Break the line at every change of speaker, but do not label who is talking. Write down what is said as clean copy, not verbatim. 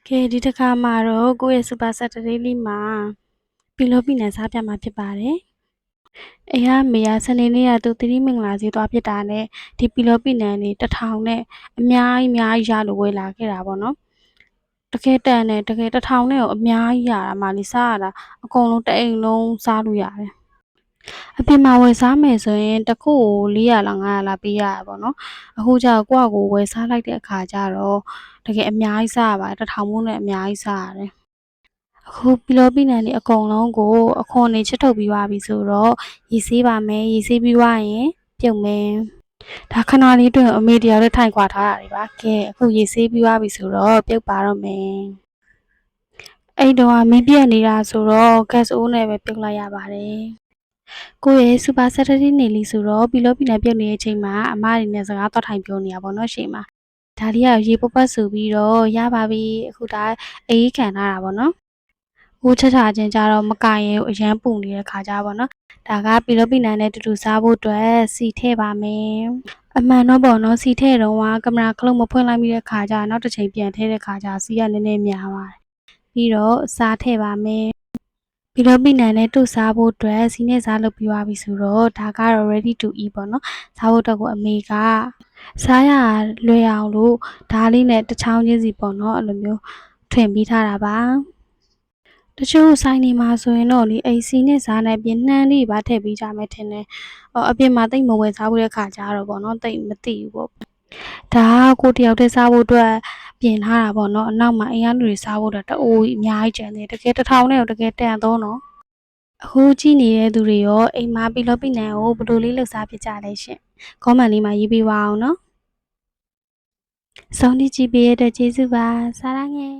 ကဲဒီတစ်ခါမှာတော့ကိုယ့်ရဲ့ Super Saturday လေးမှာပီလောပီနံစားပြမှာဖြစ်ပါတယ်။အိမ်ကမေကစနေနေ့ကသူသီရိမင်္ဂလာဈေးသွားဖြစ်တာနဲ့ဒီပီလောပီနံတွေ1000နဲ့အများကြီးရလို့ဝယ်လာခဲ့တာပေါ့နော်။တကယ်တန်တယ်တကယ်1000နဲ့ကိုအများကြီးရတာမှလေစားရတာအကုန်လုံးတစ်အိမ်လုံးစားလို့ရတယ်။အပြင်မှာဝယ်စားမယ်ဆိုရင်တစ်ခုကို400လား500လားပေးရတာပေါ့နော်။အခုကျတော့ကိုယ့်ဟာကိုယ်ဝယ်စားလိုက်တဲ့အခါကျတော့တကယ်အများကြီးစားရပါတယ်1000မိုးနဲ့အများကြီးစားရတယ်။အခုပီလောပီနံတွေအကုန်လုံးကိုအခွန်တွေချစ်ထုတ်ပြီးသွားပြီဆိုတော့ရေဆေးပါမယ်ရေဆေးပြီးသွားရင်ပြုတ်မယ်ဒါခဏလေးတွင်အမေတယောက်လေးထိုင်ခွာထားတာတွေပါကဲအခုရေဆေးပြီးသွားပြီဆိုတော့ပြုတ်ပါတော့မယ်အဲ့တော့မီးပြက်နေတာဆိုတော့ gas အိုးနဲ့ပဲပြုတ်လိုက်ရပါတယ်ကိုယ့်ရဲ့ Super Saturday နေလီဆိုတော့ပီလောပီနံပြုတ်နေတဲ့အချိန်မှာအမတွေနဲ့စကားတော့ထိုင်ပြောနေတာပေါ့နော်ရှေ့မှာဒါလေးကရေပုတ်ပတ်ဆိုပြီးတော့ရပါပြီအခုဒါအေးခံထားတာပေါ့နော်ဟိုးချက်ချချင်းကြတော့မကင်ရဲအရန်ပူနေတဲ့ခါကြပေါ့နော်ဒါကပီလောပီနံနဲ့တူတူစားဖို့အတွက်စီထည့်ပါမယ်အမှန်တော့ပေါ့နော်စီထည့်တော့ကင်မရာခလုံးမဖွင့်လိုက်မိတဲ့ခါကျနောက်တစ်ချိန်ပြန်ထည့်တဲ့ခါကျစီကနည်းနည်းများပါတယ်ပြီးတော့စားထည့်ပါမယ်ပီလောပီနံနဲ့တို့စားဖို့အတွက်စီနဲ့စားလုပ်ပြီးသွားပြီဆိုတော့ဒါကတော့ ready to eat ပေါ့နော်စားဖို့အတွက်ကိုအမေကစားရလွယ်အောင်လို့ဓားလေးနဲ့တစ်ချောင်းချင်းစီပေါ့နော်အဲ့လိုမျိုးထွင်ပြီးထားတာပါတချို့ဆိုင်နေမှာဆိုရင်တော့လေအိစီနဲ့စားနိုင်ပြင်နှမ်းလေးပါထည့်ပေးကြမယ်ထင်တယ်အပြင်မှာတိတ်မဝယ်စားဖို့တဲ့ခါကျတော့ပေါ့နော်တိတ်မသိဘူးပေါ့ဒါကကိုတယောက်တည်းစားဖို့အတွက်ပြင်ထားတာပေါ့နော်အနောက်မှာအိမ်ကလူတွေစားဖို့တော့တအိုးကြီးအများကြီးကျန်သေးတယ်တကယ်1000နဲ့တော့တကယ်တန်တော့နော်အခုကြည့်နေတဲ့သူတွေရောအိမ်မှာပီလောပီနံကိုဘယ်လိုလေးလှူစားဖြစ်ကြလဲရှင်ကောမန့်လေးမှာရေးပေးပါအောင်နော်စောင့်ကြည့်ပေးရတဲ့ကျေးဇူးပါစားရငယ်